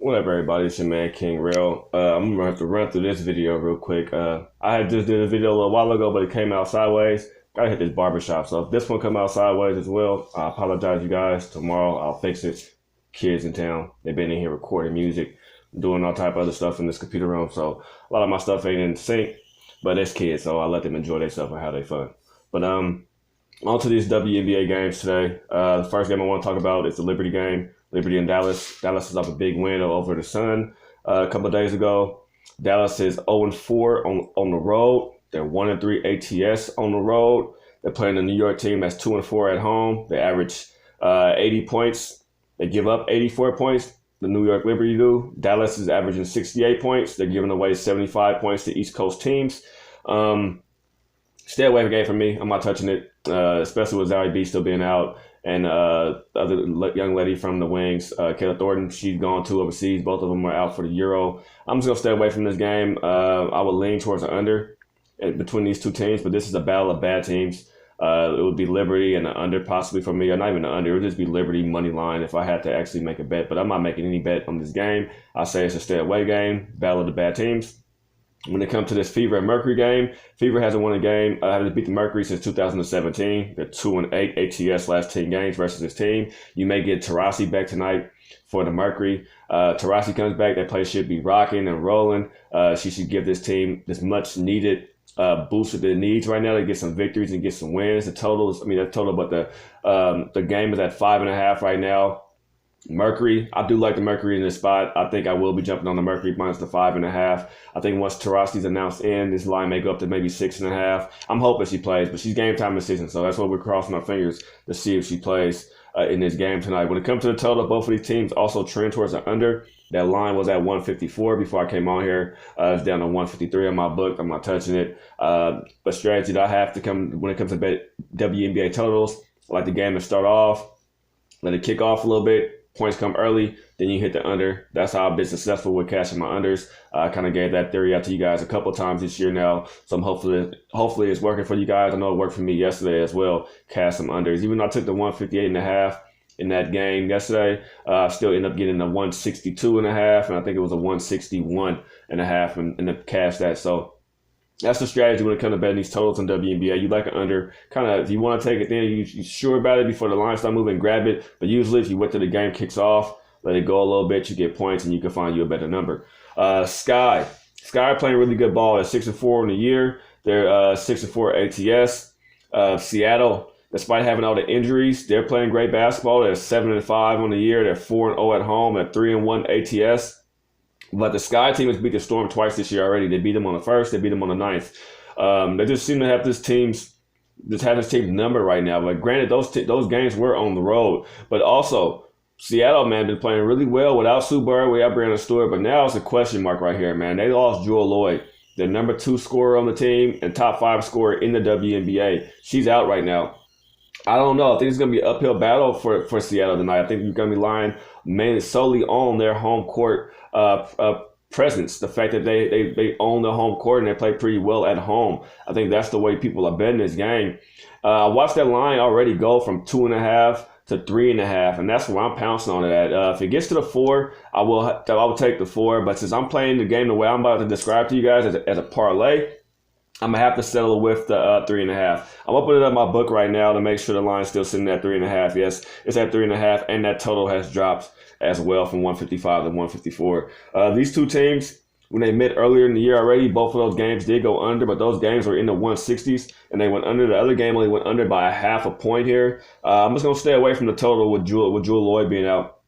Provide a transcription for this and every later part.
What up, everybody? It's your man, KingRails. I'm gonna have to run through this video real quick. I had just did a video a little while ago, but it came out sideways. Gotta hit this barbershop. So if this one come out sideways as well, I apologize, you guys. Tomorrow I'll fix it. Kids in town, they've been in here recording music, doing all type of other stuff in this computer room. So a lot of my stuff ain't in sync, but it's kids, so I let them enjoy their stuff and have their fun. But on to these WNBA games today. The first game I want to talk about is the Liberty game. Liberty and Dallas. Dallas is up a big win over the Sun a couple of days ago. Dallas is 0-4 on the road. They're 1-3 ATS on the road. They're playing the New York team that's 2-4 at home. They average 80 points. They give up 84 points. The New York Liberty do. Dallas is averaging 68 points. They're giving away 75 points to East Coast teams. Stay away from the game for me. I'm not touching it, especially with Zoe B still being out. And other young lady from the Wings, Kayla Thornton, she's gone too overseas. Both of them are out for the Euro. I'm just going to stay away from this game. I would lean towards the under between these two teams, but this is a battle of bad teams. It would be Liberty and the under possibly for me, or not even the under. It would just be Liberty money line if I had to actually make a bet. But I'm not making any bet on this game. I say it's a stay away game, battle of the bad teams. When it comes to this Fever and Mercury game, Fever hasn't won a game. Hasn't beat the Mercury since 2017. They're 2-8 ATS last 10 games versus this team. You may get Taurasi back tonight for the Mercury. Taurasi comes back. That place should be rocking and rolling. She should give this team this much needed boost that it needs right now to get some victories and get some wins. The totals, that's total, but the game is at 5.5 right now. Mercury, I do like the Mercury in this spot. I think I will be jumping on the Mercury minus the 5.5. I think once Taurasi's announced in, this line may go up to maybe 6.5. I'm hoping she plays, but she's game time decision, so that's what we're crossing our fingers to see if she plays in this game tonight. When it comes to the total, both of these teams also trend towards the under. That line was at 154 before I came on here. It's down to 153 on my book. I'm not touching it. But strategy that I have to come when it comes to bet WNBA totals, I like the game to start off, let it kick off a little bit. Points come early, then you hit the under. That's how I've been successful with cashing my unders. I kind of gave that theory out to you guys a couple times this year now. So I'm hopefully it's working for you guys. I know it worked for me yesterday as well. Cash some unders. Even though I took the 158.5 in that game yesterday, I still end up getting a 162.5, and I think it was a 161.5 and to cash that. So that's the strategy when it comes to betting these totals in WNBA. You like an under. Kind of, if you want to take it then, you're sure about it before the line start moving, grab it. But usually if you wait till the game kicks off, let it go a little bit, you get points, and you can find you a better number. Sky are playing really good ball. They're 6-4 in the year. They're 6-4 ATS. Seattle, despite having all the injuries, they're playing great basketball. They're 7-5 on the year. They're 4-0 at home. They're 3-1 ATS. But the Sky team has beat the Storm twice this year already. They beat them on the 1st. They beat them on the 9th. They just seem to have this team's number right now. But granted, those games were on the road. But also, Seattle, man, been playing really well without Sue Bird, without Brianna Stewart. But now it's a question mark right here, man. They lost Jewel Lloyd, the number 2 scorer on the team and top 5 scorer in the WNBA. She's out right now. I don't know. I think it's going to be an uphill battle for Seattle tonight. I think we're going to be relying mainly solely on their home court presence. The fact that they own the home court and they play pretty well at home. I think that's the way people are betting this game. I watched that line already go from 2.5 to 3.5, and that's where I'm pouncing on it at. If it gets to the 4, I will take the 4. But since I'm playing the game the way I'm about to describe to you guys as a parlay, I'm going to have to settle with the 3.5. I'm opening up my book right now to make sure the line's still sitting at 3.5. Yes, it's at 3.5, and that total has dropped as well from 155 to 154. These two teams, when they met earlier in the year already, both of those games did go under, but those games were in the 160s, and they went under. The other game only went under by a half a point here. I'm just going to stay away from the total with Jewel Lloyd being out.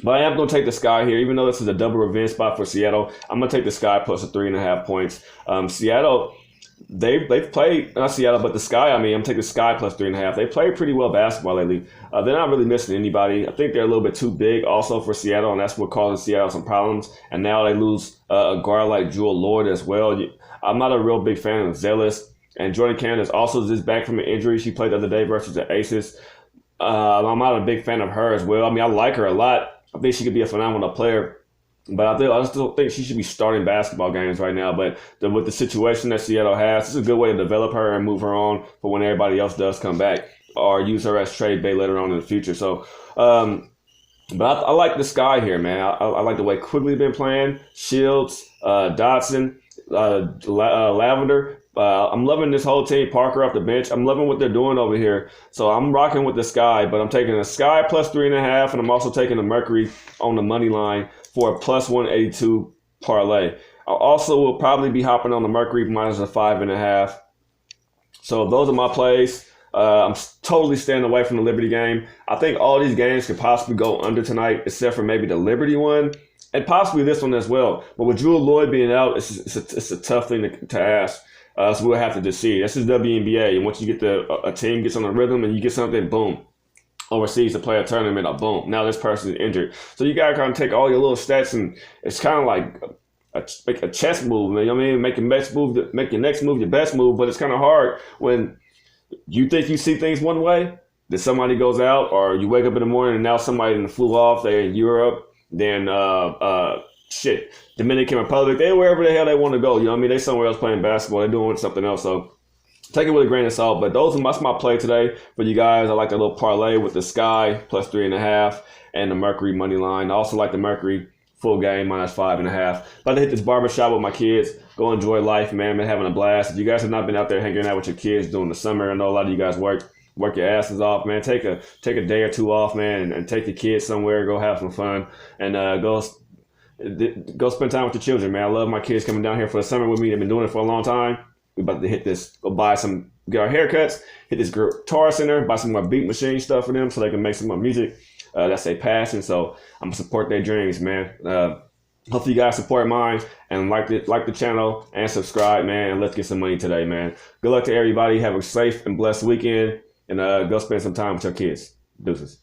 But I am going to take the Sky here, even though this is a double revenge spot for Seattle. I'm going to take the Sky plus the 3.5 points. Seattle, they've played, not Seattle, but the Sky. I'm taking the Sky plus 3.5. They played pretty well basketball lately. They're not really missing anybody. I think they're a little bit too big also for Seattle, and that's what causes Seattle some problems. And now they lose a guard like Jewel Lloyd as well. I'm not a real big fan of Zealous. And Jordan Cannon is also just back from an injury. She played the other day versus the Aces. I'm not a big fan of her as well. I like her a lot. I think she could be a phenomenal player. But I still think she should be starting basketball games right now. But with the situation that Seattle has, this is a good way to develop her and move her on for when everybody else does come back, or use her as trade bait later on in the future. So But I like the sky here, man. I like the way Quigley been playing, Shields, Dotson, Lavender. I'm loving this whole team. Parker off the bench. I'm loving what they're doing over here. So I'm rocking with the Sky, but I'm taking a Sky plus 3.5, and I'm also taking the Mercury on the money line for a plus 182 parlay. I also will probably be hopping on the Mercury minus a 5.5. So those are my plays. I'm totally staying away from the Liberty game. I think all these games could possibly go under tonight, except for maybe the Liberty one and possibly this one as well. But with Drew Lloyd being out, it's a tough thing to ask. So we'll have to just see. This is WNBA, and once you get a team gets on a rhythm and you get something, boom, overseas to play a tournament, or boom, now this person is injured. So you gotta kind of take all your little stats, and it's kind of like make a chess move, man. You know what I mean? Make your next move your best move, but it's kind of hard when you think you see things one way, then somebody goes out, or you wake up in the morning and now somebody flew off. They're in Europe, then Dominican Republic, they wherever the hell they want to go. You know what I mean? They somewhere else playing basketball. They're doing something else. So take it with a grain of salt. But that's my play today for you guys. I like that little parlay with the Sky plus 3.5 and the Mercury money line. I also like the Mercury full game minus 5.5. About to hit this barbershop with my kids. Go enjoy life, man. Been having a blast. If you guys have not been out there hanging out with your kids during the summer, I know a lot of you guys work your asses off, man. Take a day or two off, man, and take your kids somewhere. Go have some fun, and go spend time with your children, man. I love my kids coming down here for the summer with me. They've been doing it for a long time. We're about to hit this, get our haircuts, hit this guitar center, buy some more beat machine stuff for them so they can make some more music. That's their passion, so I'm gonna support their dreams, man. Hopefully you guys support mine and like the channel and subscribe, man. And let's get some money today, man. Good luck to everybody. Have a safe and blessed weekend, and go spend some time with your kids. Deuces.